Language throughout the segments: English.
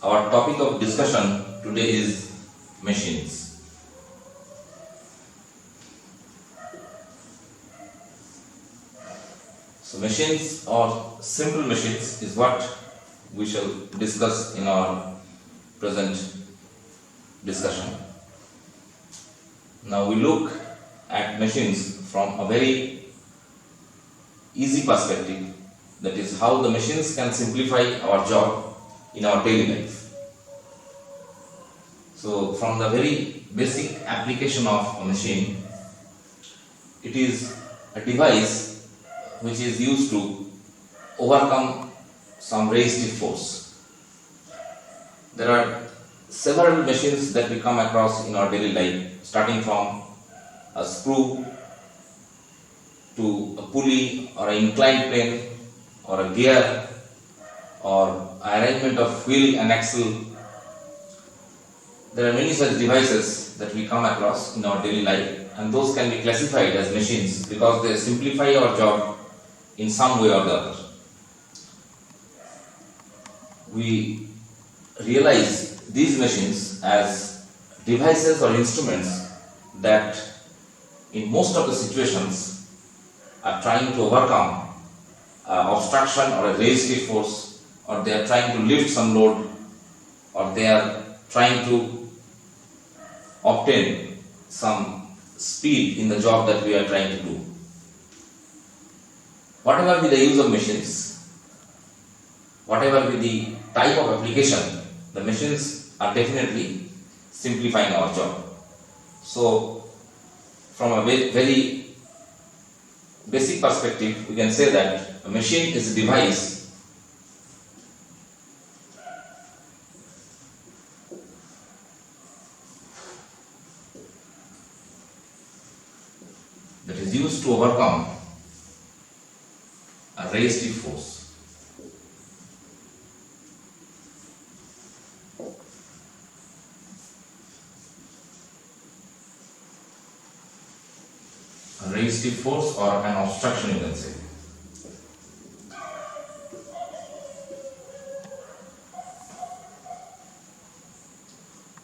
Our topic of discussion today is machines. So machines or simple machines is what we shall discuss in our present discussion. Now we look at machines from a very easy perspective, that is how the machines can simplify our job in our daily life. So from the very basic application of a machine, it is a device which is used to overcome some resistive force. There are several machines that we come across in our daily life, starting from a screw to a pulley or an inclined plane or a gear or arrangement of wheel and axle. There are many such devices that we come across in our daily life, and those can be classified as machines because they simplify our job in some way or the other. We realize these machines as devices or instruments that in most of the situations are trying to overcome obstruction or a resistive force, or they are trying to lift some load, or they are trying to obtain some speed in the job that we are trying to do. Whatever be the use of machines, whatever be the type of application, the machines are definitely simplifying our job. So from a very basic perspective, we can say that a machine is a device that is used to overcome a resistive force. A resistive force or an obstruction, you can say.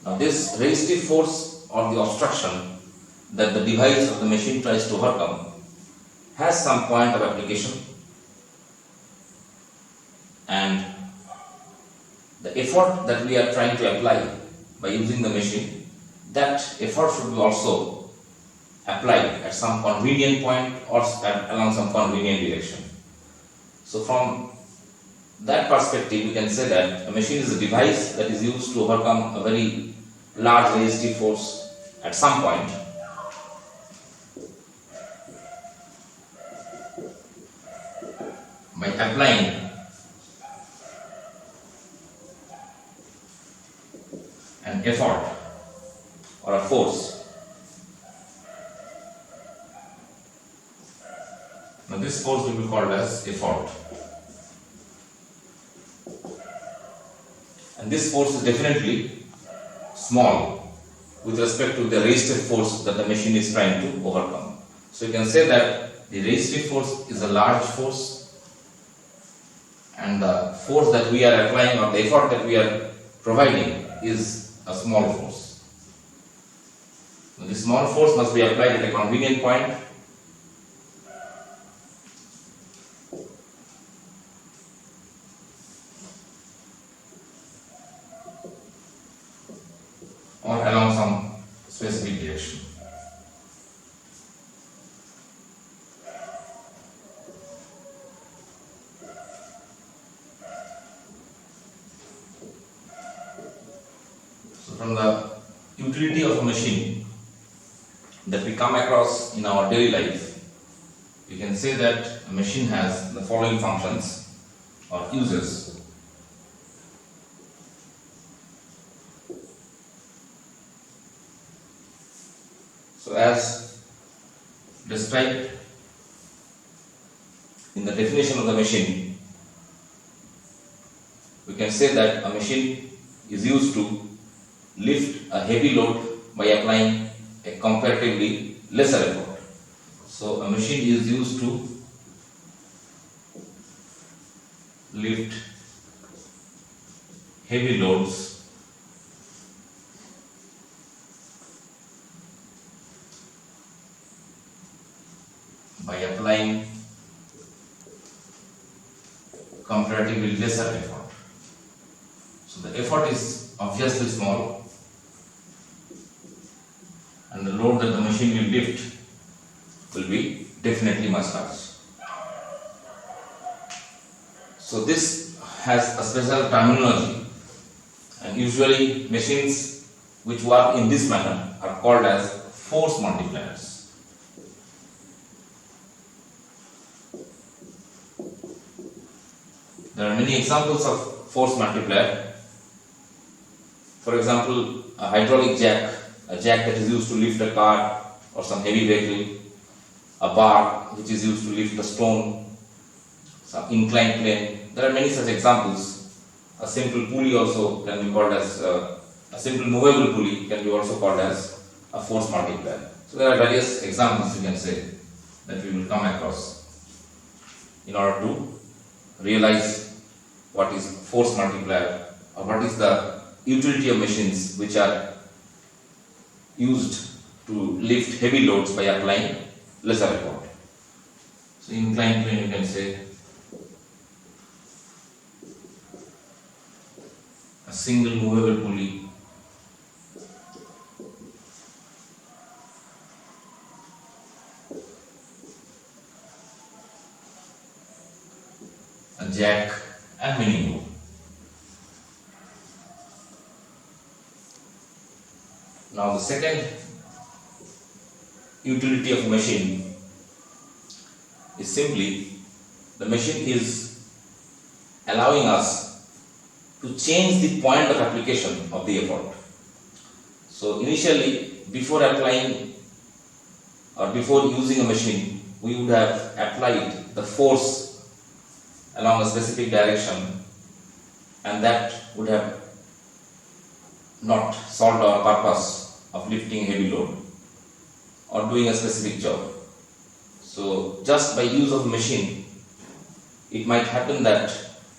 Now this resistive force or the obstruction that the device of the machine tries to overcome has some point of application, and the effort that we are trying to apply by using the machine, that effort should be also applied at some convenient point or along some convenient direction. So from that perspective, we can say that a machine is a device that is used to overcome a very large resistive force at some point. By applying an effort or a force. Now this force will be called as effort. And this force is definitely small with respect to the resistive force that the machine is trying to overcome. So you can say that the resistive force is a large force, and the force that we are applying or the effort that we are providing is a small force. So this small force must be applied at a convenient point, or along some specific direction. So from the utility of a machine that we come across in our daily life, we can say that a machine has the following functions or uses. So as described in the definition of the machine, we can say that a machine is used to lift a heavy load by applying a comparatively lesser effort. So a machine is used to lift heavy loads by applying comparatively lesser effort. So the effort is obviously small and the load that the machine will lift will be definitely much large. So this has a special terminology, and usually machines which work in this manner are called as force multipliers. There are many examples of force multiplier. For example, a hydraulic jack, a jack that is used to lift a car or some heavy vehicle, a bar which is used to lift a stone, some inclined plane. There are many such examples. A simple pulley also can be called as a simple movable pulley can be also called as a force multiplier. So there are various examples you can say that we will come across in order to realize what is force multiplier or what is the utility of machines which are used to lift heavy loads by applying lesser effort. So inclined plane you can say a single movable pulley, a jack, and many more. Now the second utility of machine is simply the machine is allowing us to change the point of application of the effort. So initially, before applying or before using a machine, we would have applied the force along a specific direction, and that would have not solved our purpose of lifting a heavy load or doing a specific job. So just by use of machine, it might happen that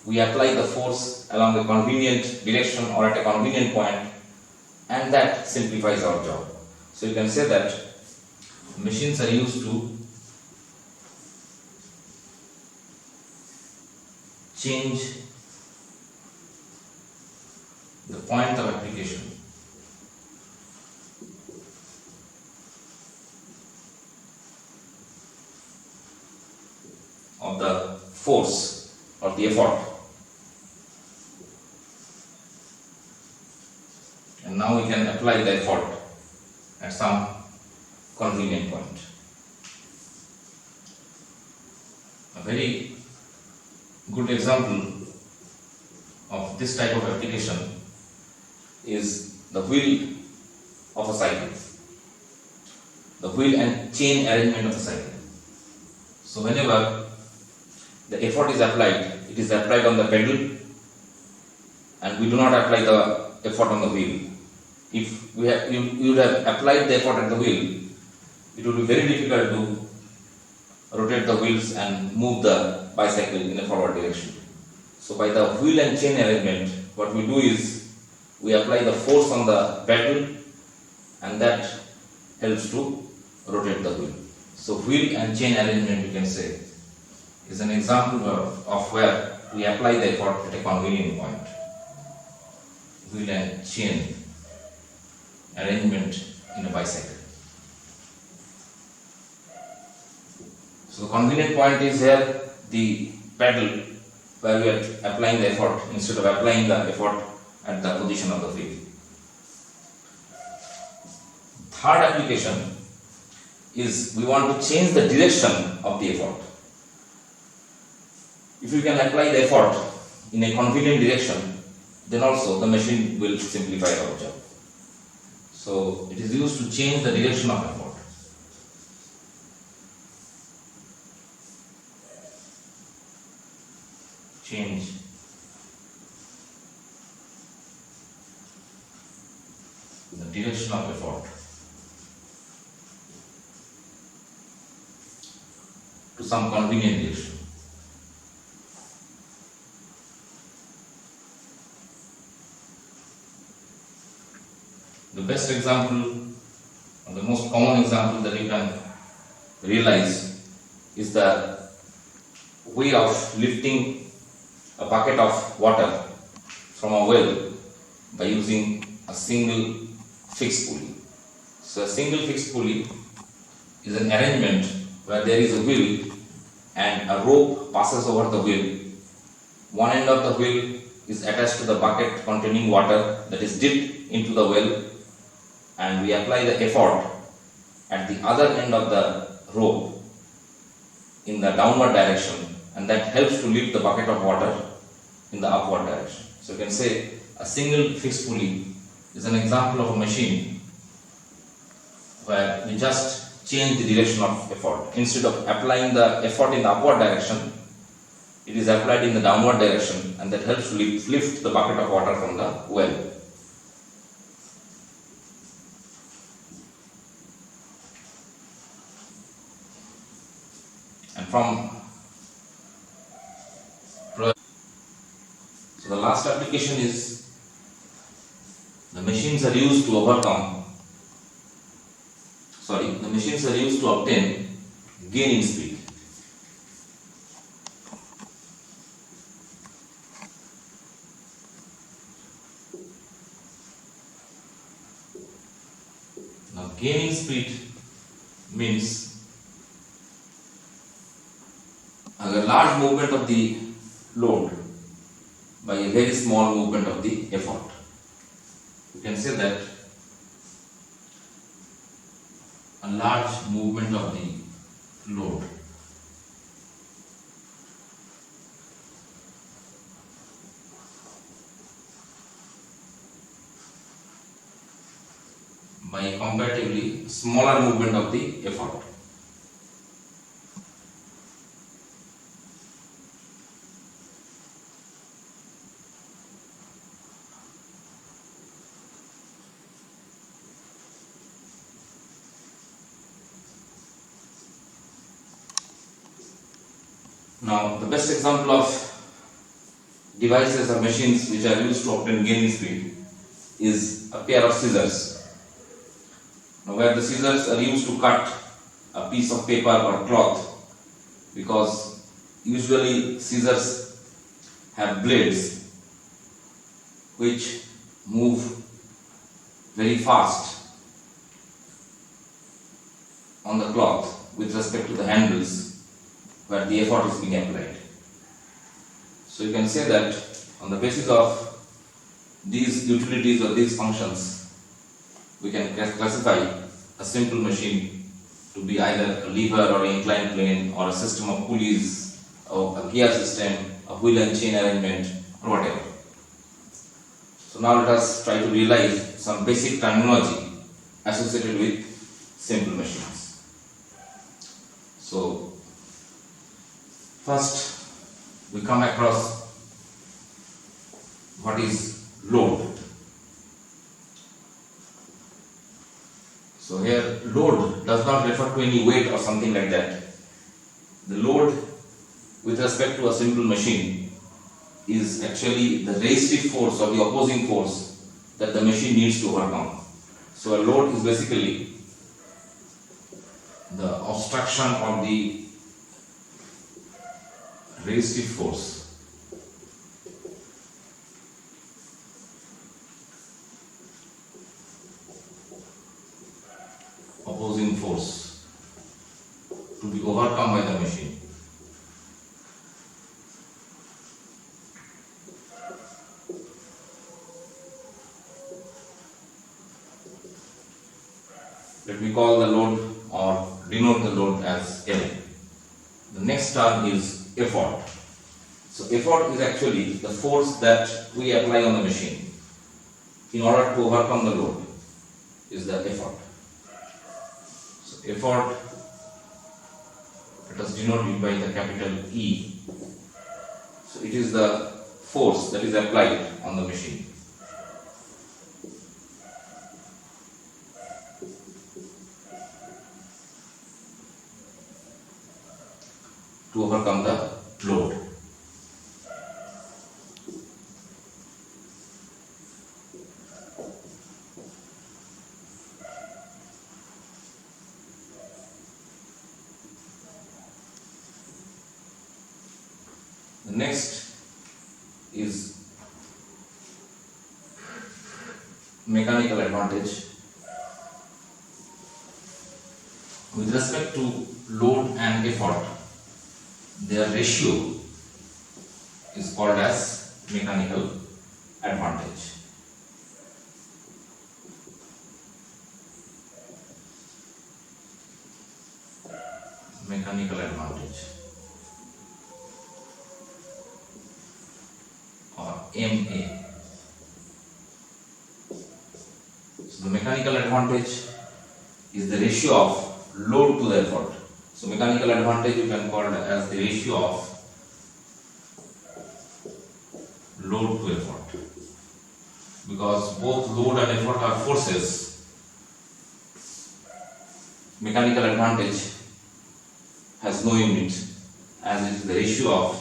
we apply the force along a convenient direction or at a convenient point, and that simplifies our job. So you can say that machines are used to change the point of application of the force or the effort. And now we can apply the effort at some convenient point. A very good example of this type of application is the wheel of a cycle, the wheel and chain arrangement of the cycle. So whenever the effort is applied, it is applied on the pedal and we do not apply the effort on the wheel. If you would have applied the effort at the wheel, it would be very difficult to rotate the wheels and move the bicycle in a forward direction. So by the wheel and chain arrangement, what we do is we apply the force on the pedal and that helps to rotate the wheel. So wheel and chain arrangement, you can say, is an example of where we apply the effort at a convenient point. Wheel and chain arrangement in a bicycle. So the convenient point is here the pedal where we are applying the effort instead of applying the effort at the position of the wheel. Third application is we want to change the direction of the effort. If you can apply the effort in a convenient direction, then also the machine will simplify our job. So it is used to change the direction of effort. Change the direction of effort to some convenient direction. The best example, or the most common example that you can realize is the way of lifting a bucket of water from a well by using a single fixed pulley. So a single fixed pulley is an arrangement where there is a wheel and a rope passes over the wheel. One end of the wheel is attached to the bucket containing water that is dipped into the well, and we apply the effort at the other end of the rope in the downward direction, and that helps to lift the bucket of water in the upward direction. So you can say a single fixed pulley is an example of a machine where we just change the direction of effort. Instead of applying the effort in the upward direction, it is applied in the downward direction, and that helps to lift the bucket of water from the well. And so the last application is the machines are used to obtain gain in speed. Now gain in speed means a large movement of the load by a very small movement of the effort. You can say that a large movement of the load by a comparatively smaller movement of the effort. Now, the best example of devices or machines which are used to obtain gain in speed is a pair of scissors. Now, where the scissors are used to cut a piece of paper or cloth, because usually scissors have blades which move very fast on the cloth with respect to the handles where the effort is being applied. So you can say that on the basis of these utilities or these functions, we can classify a simple machine to be either a lever or an inclined plane, or a system of pulleys, or a gear system, a wheel and chain arrangement, or whatever. So now let us try to realize some basic terminology associated with simple machines. So first we come across what is load. So here load does not refer to any weight or something like that. The load with respect to a simple machine is actually the resistive force or the opposing force that the machine needs to overcome. So a load is basically the obstruction or the resistive force opposing force to be overcome by the machine. Let me call the load or denote the load as L. The next term is effort. So effort is actually the force that we apply on the machine in order to overcome the load is the effort. So effort, let us denote it by the capital E. So it is the force that is applied on the machine. To overcome the load. The next is mechanical advantage. With respect to load and effort, their ratio is called as mechanical advantage. Mechanical advantage, or MA. So the mechanical advantage is the ratio of load to the effort. So mechanical advantage you can call it as the ratio of load to effort, because both load and effort are forces. Mechanical advantage has no unit, as it is the ratio of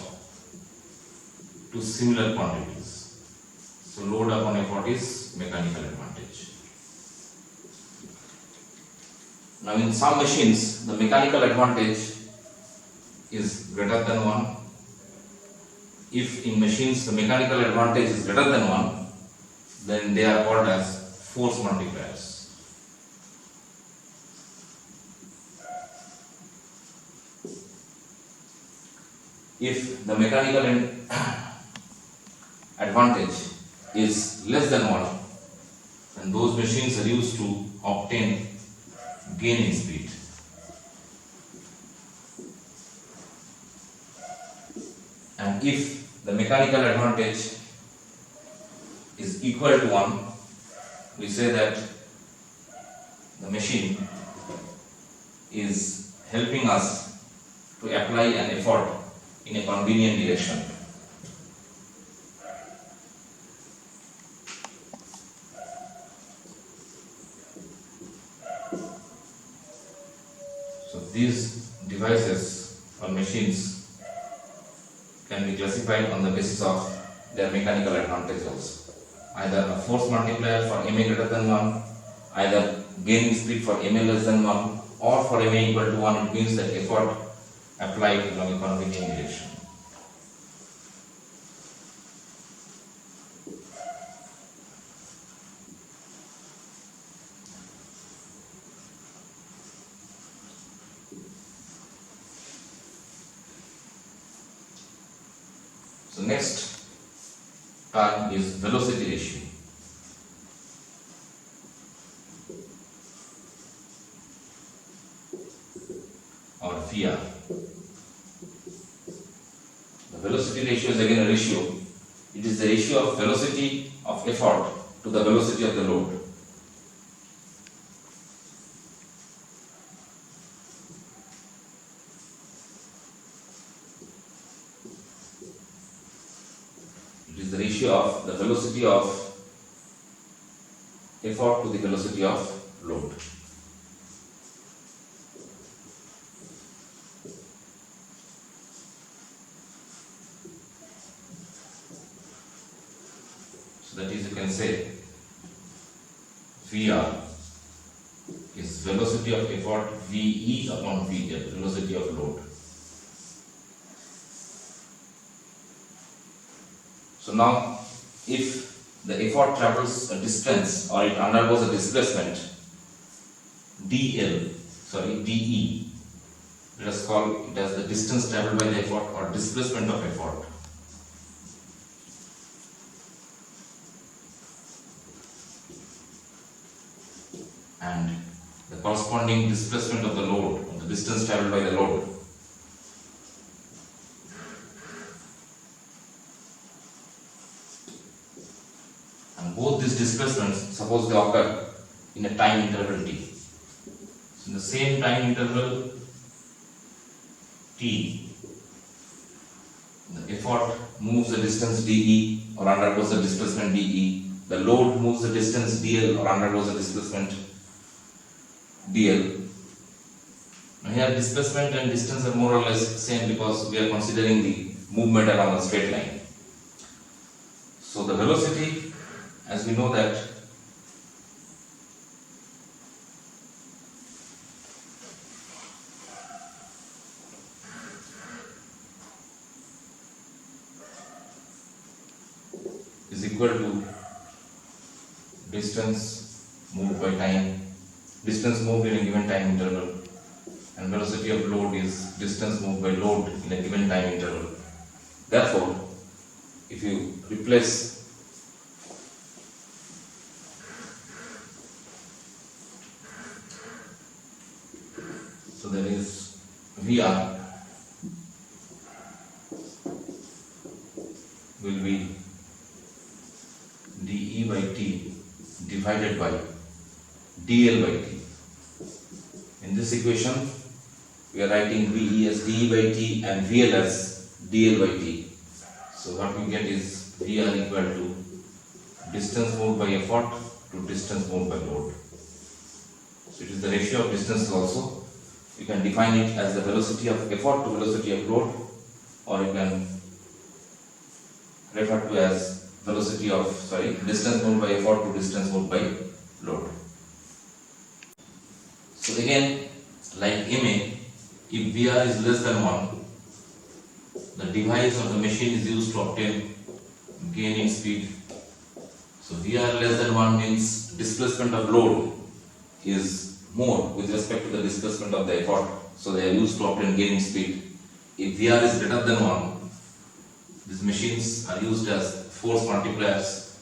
two similar quantities. So load upon effort is mechanical advantage. Now in some machines the mechanical advantage is greater than 1. If in machines the mechanical advantage is greater than 1, then they are called as force multipliers. If the mechanical advantage is less than 1, then those machines are used to obtain gain in speed. And if the mechanical advantage is equal to 1, we say that the machine is helping us to apply an effort in a convenient direction. So these devices or machines can be classified on the basis of their mechanical advantage also. Either a force multiplier for MA greater than 1, either gain in speed for MA less than 1, or for MA equal to 1, it means that effort applied along a convenient direction. So next term is velocity ratio, or VR. The velocity ratio is again a ratio. It is the ratio of velocity of effort to the velocity of the load. It is the ratio of the velocity of effort to the velocity of load. So that is, you can say VR is velocity of effort VE upon VL, velocity of load. So now, if the effort travels a distance or it undergoes a displacement DE, let us call it as the distance traveled by the effort or displacement of effort. And the corresponding displacement of the load, or the distance traveled by the load. And both these displacements, suppose they occur in a time interval t. So in the same time interval t, the effort moves the distance dE or undergoes the displacement dE. The load moves the distance dL or undergoes the displacement dL. Now here displacement and distance are more or less same because we are considering the movement along a straight line. So the velocity, as we know that is equal to distance moved by time, distance moved in a given time interval, and velocity of load is distance moved by load in a given time interval. Therefore, if you replace so there is VR will be dE by t divided by dL by t. In this equation, we are writing VE as dE by t and VL as dL by t. So what we get is VR equal to distance moved by effort to distance moved by load. So it is the ratio of distances also. You can define it as the velocity of effort to velocity of load, or you can refer to as distance moved by effort to distance moved by load. So again, like MA, if VR is less than 1, the device or the machine is used to obtain gain in speed. So VR less than 1 means displacement of load is more with respect to the displacement of the effort. So they are used to obtain gain in speed. If VR is greater than 1, these machines are used as force multipliers.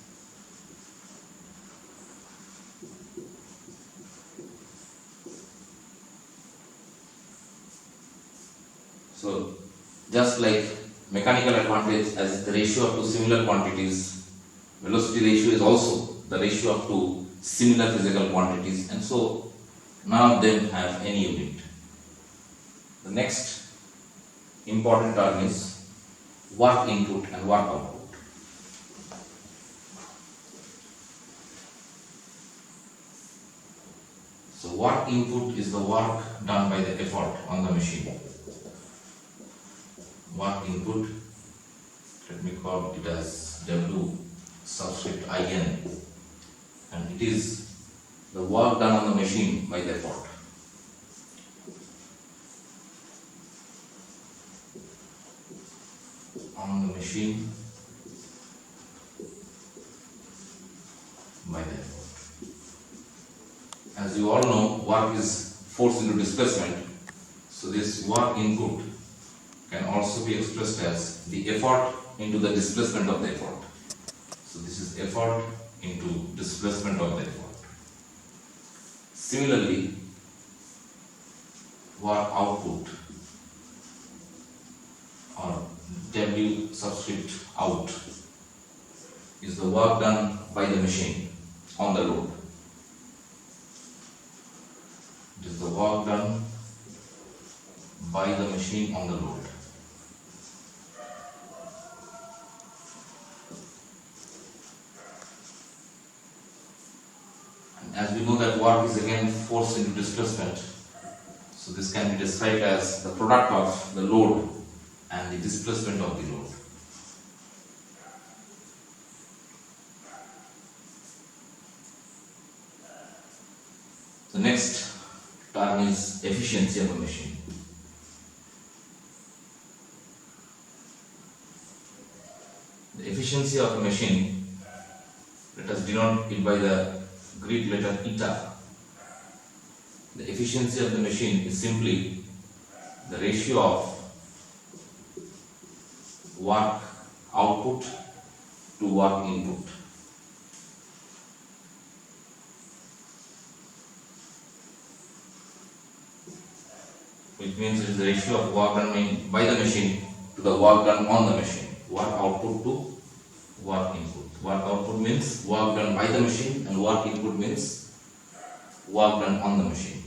So just like mechanical advantage as the ratio of two similar quantities, velocity ratio is also the ratio of two similar physical quantities, and so none of them have any unit. The next important term is work input and work output. So work input is the work done by the effort on the machine. Work input, let me call it as W subscript IN, and it is the work done on the machine by the effort. On the machine by the effort. As you all know, work is force into displacement. So this work input can also be expressed as the effort into the displacement of the effort. So this is effort into displacement of the effort. Similarly, work output or W subscript out is the work done by the machine on the load. It is the work done by the machine on the load. And as we know that work is again force into displacement, so this can be described as the product of the load and the displacement of the load. The next term is efficiency of a machine. The efficiency of a machine, let us denote it by the Greek letter eta. The efficiency of the machine is simply the ratio of work output to work input. Which means it is the ratio of work done by the machine to the work done on the machine. Work output to work input. Work output means work done by the machine, and work input means work done on the machine.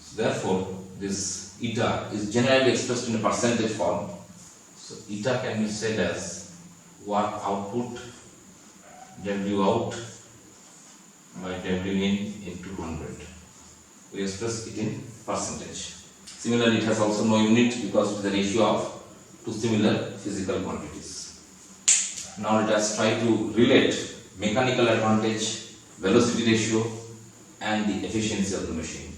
So therefore, this eta is generally expressed in a percentage form. So eta can be said as work output W out by W in into 100. We express it in percentage. Similarly, it has also no unit because it is the ratio of two similar physical quantities. Now let us try to relate mechanical advantage, velocity ratio, and the efficiency of the machine.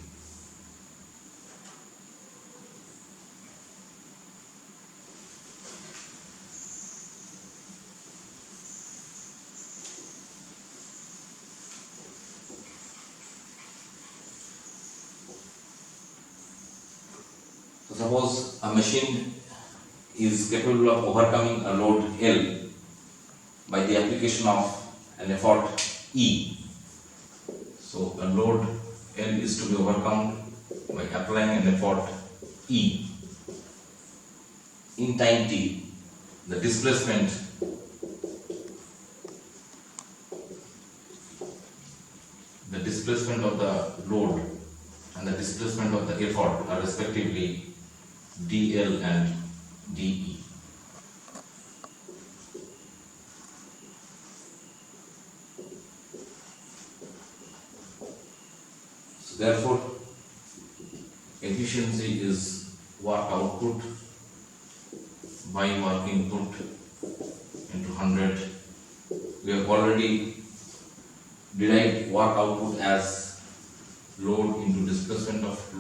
suppose a machine is capable of overcoming a load L by the application of an effort E. So a load L is to be overcome by applying an effort E. In time t, the displacement of the load and the displacement of the effort are respectively dl and de. So therefore, efficiency is work output by work input into 100. We have already derived work output as load into displacement of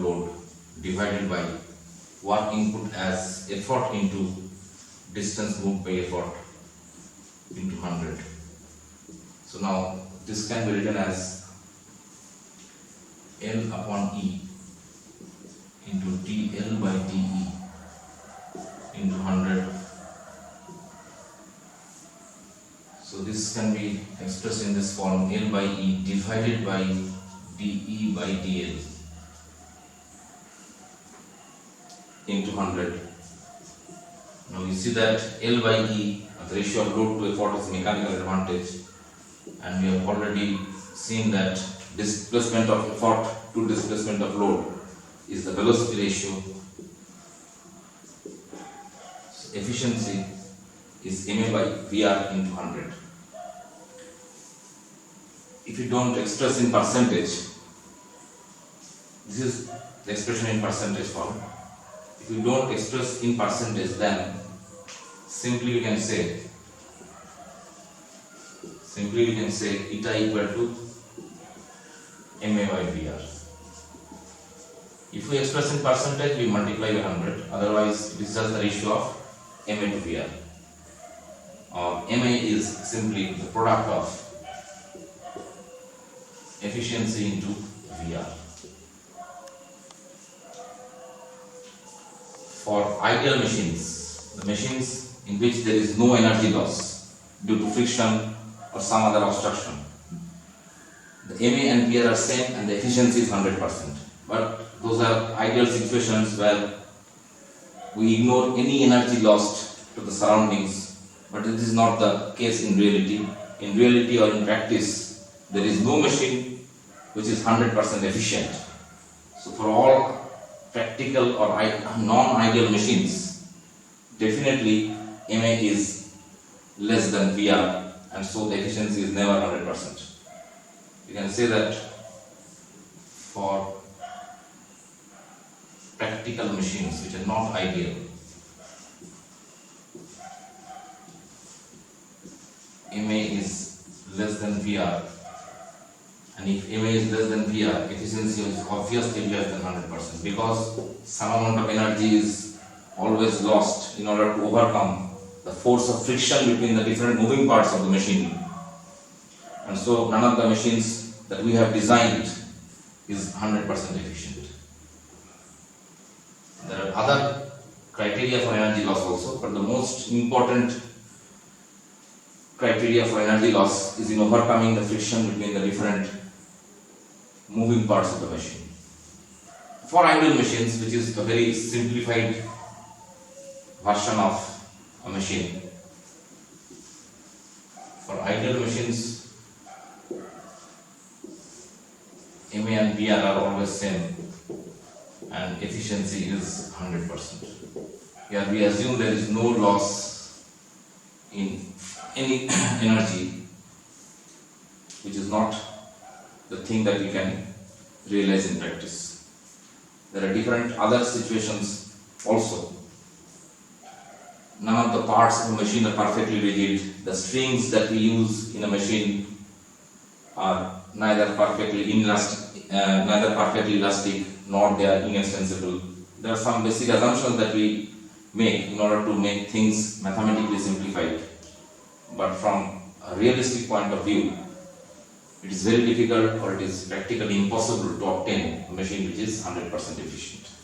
load divided by work input as effort into distance moved by effort into 100. So now this can be written as L upon E into dl by de into 100. So this can be expressed in this form: L by E divided by dE by dl into 100. Now you see that L by E, the ratio of load to effort, is mechanical advantage, and we have already seen that displacement of effort to displacement of load is the velocity ratio. So efficiency is ma by Vr into 100. If you don't express in percentage, this is the expression in percentage form. If you don't express in percentage, then simply we can say eta equal to ma by Vr. If we express in percentage, we multiply by 100. Otherwise, it is just the ratio of ma to Vr. Ma is simply the product of efficiency into Vr. For ideal machines, the machines in which there is no energy loss due to friction or some other obstruction, the Ma and Vr are same and the efficiency is 100%. But those are ideal situations where we ignore any energy lost to the surroundings, but it is not the case in reality. In reality or in practice, there is no machine which is 100% efficient. So for all practical or non-ideal machines, definitely Ma is less than Vr, and so the efficiency is never 100%. You can say that for practical machines which are not ideal, Ma is less than Vr, and if Ma is less than Vr, efficiency is obviously less than 100%, because some amount of energy is always lost in order to overcome the force of friction between the different moving parts of the machine. And so none of the machines that we have designed is 100% efficient. There are other criteria for energy loss also, but the most important criteria for energy loss is in overcoming the friction between the different moving parts of the machine. For ideal machines, which is a very simplified version of a machine, for ideal machines, Ma and Vr are always same and efficiency is 100%. Here we assume there is no loss in any energy, which is not the thing that we can realize in practice. There are different other situations also. None of the parts of a machine are perfectly rigid. The strings that we use in a machine are neither perfectly elastic nor they are inextensible. There are some basic assumptions that we make in order to make things mathematically simplified. But from a realistic point of view, it is very difficult or it is practically impossible to obtain a machine which is 100% efficient.